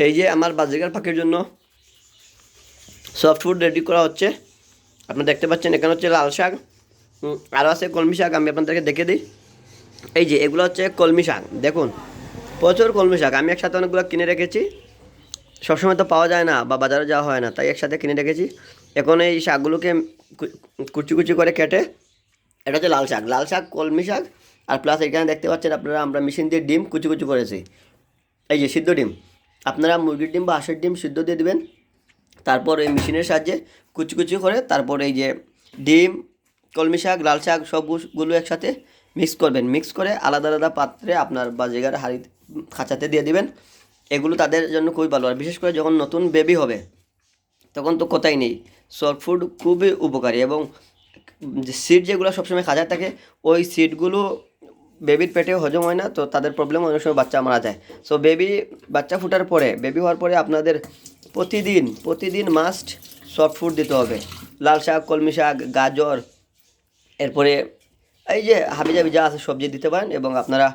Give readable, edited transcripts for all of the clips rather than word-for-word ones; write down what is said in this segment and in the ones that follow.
এই যে আমার বাজিকার পাখির জন্য সফট ফুড রেডি করা হচ্ছে। আপনারা দেখতে পাচ্ছেন এখানে হচ্ছে লাল শাক, আরও আছে কলমি শাক। আমি আপনাদেরকে দেখে দিই। এই যে এগুলো হচ্ছে কলমি শাক, দেখুন প্রচুর কলমি শাক। আমি একসাথে অনেকগুলো কিনে রেখেছি, সবসময় তো পাওয়া যায় না বা বাজারে যাওয়া হয় না, তাই একসাথে কিনে রেখেছি। এখন এই শাকগুলোকে কুচি কুচি করে কেটে, এটা হচ্ছে লাল শাক, লাল শাক, কলমি শাক, আর প্লাস এখানে দেখতে পাচ্ছেন আপনারা আমরা মেশিন দিয়ে ডিম কুচি কুচি করেছি। এই যে সিদ্ধ ডিম, আপনারা মুরগির ডিম বা হাঁসের ডিম সিদ্ধ দিয়ে দিবেন, তারপর এই মেশিনের সাহায্যে কুচি কুচি করে তারপর এই যে ডিম, কলমি শাক, লাল শাক সবগুলো একসাথে মিক্স করবেন। মিক্স করে আলাদা আলাদা পাত্রে আপনার বাজিগার হাঁড়ি খাঁচাতে দিয়ে দিবেন। এগুলো তাদের জন্য খুবই ভালো, আর বিশেষ করে যখন নতুন বেবি হবে তখন তো কথাই নেই। সফট ফুড খুবই উপকারী, এবং যে সিড যেগুলো সবসময় খাঁচা থাকে ওই সিডগুলো বেবির পেটে হজম হয় না, তো তাদের প্রবলেম, অনেক সময় বাচ্চা মারা যায়। সো বাচ্চা ফুটার পরে, বেবি হওয়ার পরে আপনাদের প্রতিদিন মাস্ট সফট ফুড দিতে হবে। লাল শাক, কলমি শাক, গাজর, এরপরে এই যে হাবিজাবি যা আছে সবজি দিতে পারেন, এবং আপনারা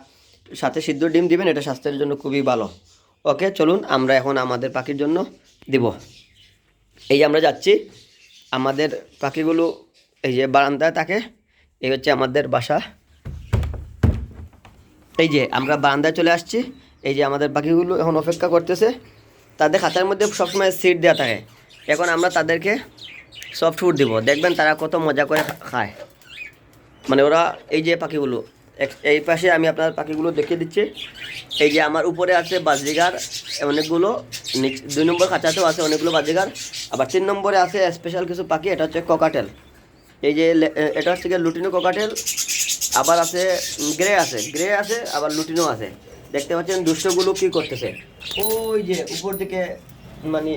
সাথে সিদ্ধ ডিম দিবেন, এটা স্বাস্থ্যের জন্য খুবই ভালো। ওকে, চলুন আমরা এখন আমাদের পাখির জন্য দিব। এই আমরা যাচ্ছি, আমাদের পাখিগুলো এই যে বারান্দায় থাকে, এই হচ্ছে আমাদের বাসা। এই যে আমরা বারান্দায় চলে আসছি। এই যে আমাদের পাখিগুলো এখন অপেক্ষা করতেছে, তাদের খাঁচার মধ্যে সবসময় সিট দেওয়া থাকে। এখন আমরা তাদেরকে সফট ফুড দিব, দেখবেন তারা কত মজা করে খায়। মানে ওরা, এই যে পাখিগুলো এই পাশে আমি আপনার পাখিগুলো দেখিয়ে দিচ্ছি। এই যে আমার উপরে আছে বাজিগার অনেকগুলো, 2 নম্বর খাঁচাতেও আছে অনেকগুলো বাজিগার, আবার 3 নম্বরে আছে স্পেশাল কিছু পাখি, এটা হচ্ছে ককাটেল। এই যে এটা হচ্ছে গিয়ে লুটিনো ককাটেল, আবার আছে গ্রে আছে, আবার লুটিনো আছে। দেখতে পাচ্ছেন দুষ্টগুলো কি করতেছে, ওই যে উপর দিকে, মানে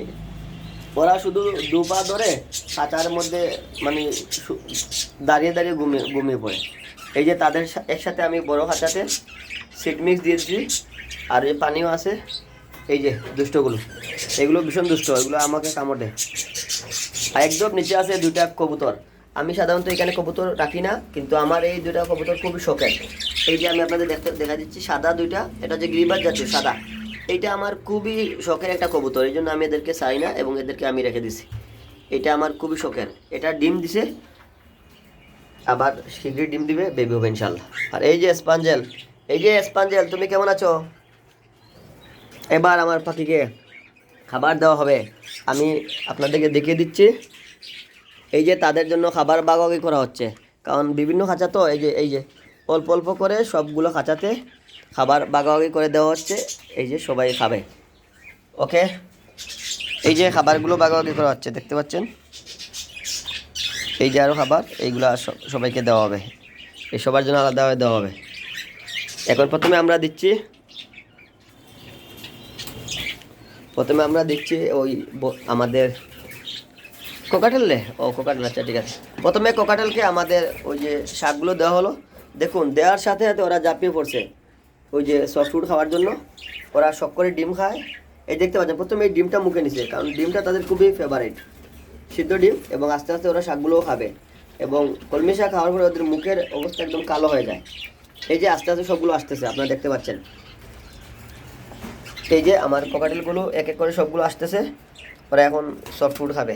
ওরা শুধু 2 পা ধরে খাঁচার মধ্যে মানে দাঁড়িয়ে দাঁড়িয়ে ঘুমিয়ে পড়ে। এই যে তাদের একসাথে আমি বড় খাঁচাতে সিড মিক্স দিয়েছি, আর এই পানিও আছে। এই যে দুষ্টগুলো, এগুলো ভীষণ দুষ্ট, এগুলো আমাকে কামড় দেয়। আর একদম নিচে আছে 2টা কবুতর। আমি সাধারণত এখানে কবুতর রাখি না, কিন্তু আমার এই 2টা কবুতর খুবই শখের। এই যে আমি আপনাদের দেখা দিচ্ছি, সাদা 2টা, এটা যে গ্রিবাজ জাতীয় সাদা, এইটা আমার খুবই শখের একটা কবুতর, এই জন্য আমি এদেরকে চাই না এবং এদেরকে আমি রেখে দিছি। এটা আমার খুবই শখের, এটা ডিম দিছে, আবার শীঘ্রই ডিম দিবে, বেবি হবে ইনশাল্লাহ। আর এই যে স্পাঞ্জেল, তুমি কেমন আছো? এবার আমার পাখিকে খাবার দেওয়া হবে, আমি আপনাদেরকে দেখিয়ে দিচ্ছি। এই যে তাদের জন্য খাবার ভাগাভাগি করা হচ্ছে, কারণ বিভিন্ন খাঁচা তো, এই যে অল্প অল্প করে সবগুলো খাঁচাতে খাবার ভাগাভাগি করে দেওয়া হচ্ছে। এই যে সবাই খাবে। ওকে, এই যে খাবারগুলো ভাগাভাগি করা হচ্ছে, দেখতে পাচ্ছেন। এই যে আরও খাবার, এইগুলো সবাইকে দেওয়া হবে, এই সবার জন্য আলাদাভাবে দেওয়া হবে। এখন প্রথমে আমরা দিচ্ছি ওই আমাদের কোকাটেল কোকাটেল, আচ্ছা ঠিক আছে। প্রথমে কোকাটেলকে আমাদের ওই যে শাকগুলো দেওয়া হলো। দেখুন, দেওয়ার সাথে সাথে ওরা ঝাঁপিয়ে পড়ছে ওই যে সফট ফুড খাওয়ার জন্য। ওরা শখ করে ডিম খায়। এই দেখতে পাচ্ছেন, প্রথমে এই ডিমটা মুখে নিছে, কারণ ডিমটা তাদের খুবই ফেভারিট, সিদ্ধ ডিম। এবং আস্তে আস্তে ওরা শাকগুলোও খাবে, এবং কলমি শাক খাওয়ার পরে ওদের মুখের অবস্থা একদম কালো হয়ে যায়। এই যে আস্তে আস্তে সবগুলো আসতেছে, আপনারা দেখতে পাচ্ছেন। এই যে আমার কোকাটেলগুলো এক এক করে সবগুলো আসতেছে, ওরা এখন সফট ফুড খাবে।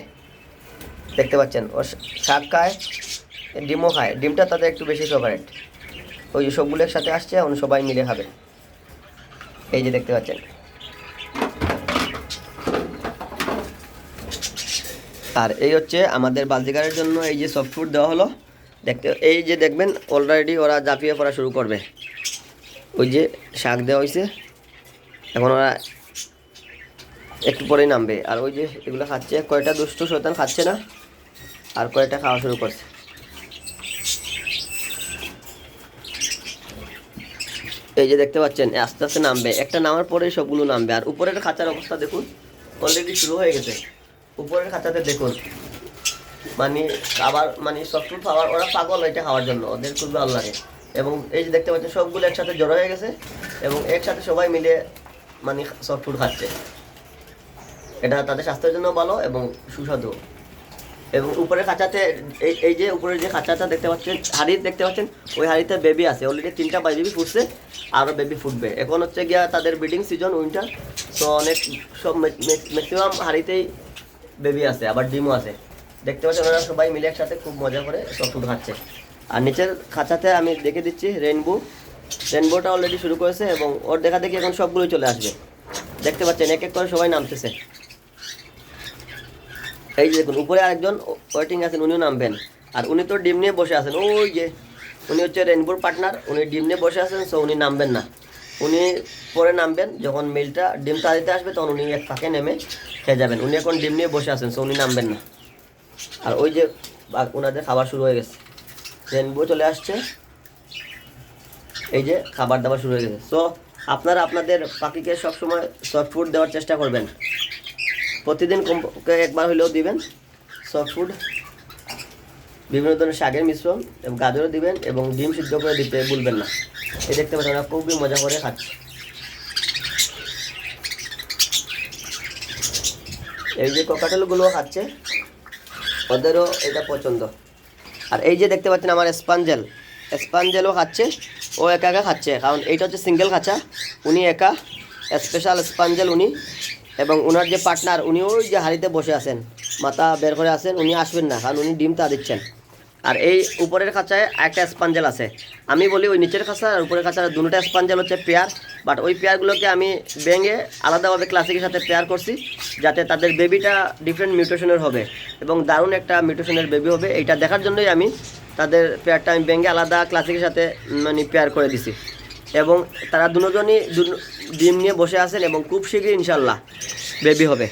দেখতে পাচ্ছেন, ও শাক খায়, ডিমও খায়, ডিমটা তাদের একটু বেশি ফেভারিট। ওই যে সবগুলো একসাথে আসছে, এখন সবাই মিলে খাবে। এই যে দেখতে পাচ্ছেন। আর এই হচ্ছে আমাদের বালতিকারের জন্য এই যে সফট ফুড দেওয়া হলো। এই যে দেখবেন অলরেডি ওরা ঝাঁপিয়ে পড়া শুরু করবে। ওই যে শাক দেওয়া হয়েছে, এখন ওরা একটু পরেই নামবে। আর ওই যে এগুলো খাচ্ছে, কয়টা দুষ্ট শয়তান খাচ্ছে না, আর কয়টা খাওয়া শুরু করছে। এই যে দেখতে পাচ্ছেন, আস্তে আস্তে নামবে, একটা নামার পরেই সবগুলো নামবে। আর উপরের খাঁচার অবস্থা দেখুন, অলরেডি শুরু হয়ে গেছে। উপরের খাঁচাতে দেখুন, মানে আবার মানে সফট ফুড খাওয়ার, ওরা পাগল এটা খাওয়ার জন্য, ওদের খুব ভালো লাগে। এবং এই যে দেখতে পাচ্ছেন, সবগুলো একসাথে জড়ো হয়ে গেছে, এবং একসাথে সবাই মিলে মানে সফট ফুড খাচ্ছে। এটা তাদের স্বাস্থ্যের জন্য ভালো এবং সুস্বাদু। এবং উপরের খাঁচাতে এই যে উপরের যে খাঁচাটা দেখতে পাচ্ছেন, হাড়ি দেখতে পাচ্ছেন, ওই হাড়িতে বেবি আছে অলরেডি 3টা বেবি ফুটছে, আরও বেবি ফুটবে। এখন হচ্ছে গিয়া তাদের ব্রিডিং সিজন উইন্টার, তো অনেক সব ম্যাক্সিমাম হাড়িতেই বেবি আছে, আবার ডিমও আছে। দেখতে পাচ্ছেন ওরা সবাই মিলে একসাথে খুব মজা করে সব ফুড খাচ্ছে। আর নিচের খাঁচাতে আমি দেখে দিচ্ছি রেনবোটা অলরেডি শুরু করেছে এবং ওর দেখা দেখি এখন সবগুলোই চলে আসবে। দেখতে পাচ্ছেন এক এক করে সবাই নামতেছে। এই যে দেখুন উপরে আরেকজন ওয়েটিং আছেন, উনিও নামবেন। আর উনি তো ডিম নিয়ে বসে আছেন, ওই যে উনি হচ্ছে রেনবোর পার্টনার, উনি ডিম নিয়ে বসে আছেন, সো উনি নামবেন না। উনি পরে নামবেন যখন মেলটা ডিমটা দিতে আসবে, তখন উনি এক ফাঁকে নেমে খেয়ে যাবেন। উনি এখন ডিম নিয়ে বসে আছেন, সো উনি নামবেন না। আর ওই যে ওনাদের খাবার শুরু হয়ে গেছে, রেনবো চলে আসছে, এই যে খাবার দাবার শুরু হয়ে গেছে। সো আপনারা আপনাদের পাখিকে সবসময় সফট ফুড দেওয়ার চেষ্টা করবেন, প্রতিদিন কমপক্ষে একবার হলেও দিবেন সফট ফুড। বিভিন্ন ধরনের শাকের মিশ্রণ এবং গাজরও দিবেন এবং ডিম সিদ্ধ করে দিতে ভুলবেন না। এই দেখতে পাচ্ছেন ওরা খুবই মজা করে খাচ্ছে। এই যে ককাটেলগুলো খাচ্ছে, ওদেরও এটা পছন্দ। আর এই যে দেখতে পাচ্ছেন আমার স্পাঞ্জেলও খাচ্ছে, ও একা একা খাচ্ছে, কারণ এইটা হচ্ছে সিঙ্গেল খাঁচা, উনি একা স্পেশাল স্পাঞ্জেল উনি। এবং ওনার যে পার্টনার উনি ওই যে হাড়িতে বসে আছেন, মাথা বের করে আছেন, উনি আসবেন না, কারণ উনি ডিমটা দিচ্ছেন। আর এই উপরের খাঁচায় একটা স্পাঞ্জেল আছে। আমি বলি ওই নিচের খাঁচা আর উপরের খাঁচার দুটোটা স্পাঞ্জেল হচ্ছে পেয়ার, বাট ওই পেয়ারগুলোকে আমি ভেঙে আলাদাভাবে ক্লাসিকের সাথে পেয়ার করছি, যাতে তাদের বেবিটা ডিফারেন্ট মিউটেশনের হবে এবং দারুণ একটা মিউটেশনের বেবি হবে। এইটা দেখার জন্যই আমি তাদের পেয়ারটা আমি ভেঙে আলাদা ক্লাসিকের সাথে মানে পেয়ার করে দিছি। এবং তারা দুজনই ডিম নিয়ে বসে আছেন এবং খুব শীঘ্রই ইনশাল্লাহ বেবি হবে।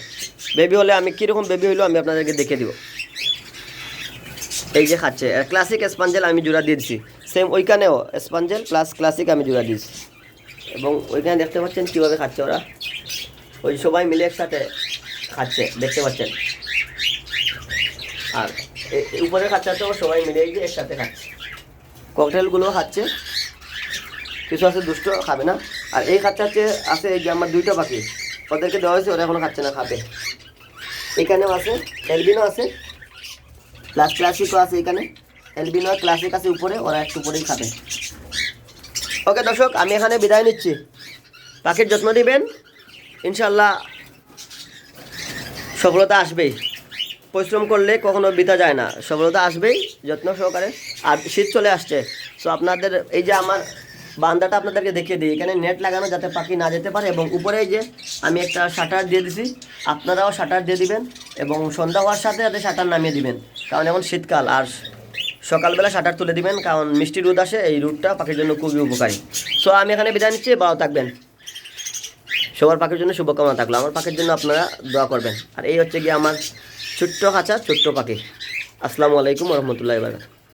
বেবি হলে আমি কীরকম বেবি হইলো আমি আপনাদেরকে দেখে দিব। এই যে খাচ্ছে ক্লাসিক স্পাঞ্জেল আমি জোড়া দিয়ে দিচ্ছি, সেম ওইখানেও স্পাঞ্জেল প্লাস ক্লাসিক আমি জোড়া দিয়েছি। এবং ওইখানে দেখতে পাচ্ছেন কীভাবে খাচ্ছে ওরা, ওই সবাই মিলে একসাথে খাচ্ছে দেখতে পাচ্ছেন। আর উপরে খাচ্ছেও সবাই মিলে এই যে একসাথে খাচ্ছে। ককটেলগুলোও খাচ্ছে, কিছু আছে দুষ্ট খাবে না। আর এই খাচ্চাতে আছে এই যে আমার 2টা পাখি, ওদেরকে দেওয়া হয়েছে, ওরা এখনও খাচ্ছে না, খাবে। এখানেও আছে এলবিনো আছে, প্লাস ক্লাসিকও আছে, এখানে এলবিনো ক্লাসিক আছে উপরে, ওরা একটু উপরেই খাবে। ওকে দর্শক, আমি এখানে বিদায় নিচ্ছি। পাখির যত্ন নেবেন, ইনশাল্লাহ সফলতা আসবেই। পরিশ্রম করলে কখনো বৃথা যায় না, সফলতা আসবেই যত্ন সহকারে। আর শীত চলে আসছে, সো আপনাদের এই যে আমার বান্দাটা আপনাদেরকে দেখিয়ে দিই, এখানে নেট লাগানো যাতে পাখি না যেতে পারে। এবং উপরে যে আমি একটা শাটার দিয়ে দিছি, আপনারাও শাটার দিয়ে দিবেন এবং সন্ধ্যা হওয়ার সাথে সাথে শাটার নামিয়ে দিবেন, কারণ এখন শীতকাল। আর সকালবেলা শাটার তুলে দিবেন, কারণ মিষ্টি রোদ আসে, এই রোদটা পাখির জন্য খুবই উপকারী। সো আমি এখানে বিদায় নিচ্ছি, ভালো থাকবেন। সবার পাখির জন্য শুভকামনা থাকলো, আমার পাখির জন্য আপনারা দোয়া করবেন। আর এই হচ্ছে গিয়ে আমার ছোট্ট খাঁচা, ছোট্ট পাখি। আসসালামু আলাইকুম ওয়া রাহমাতুল্লাহি ওয়া বারাকাতুহু।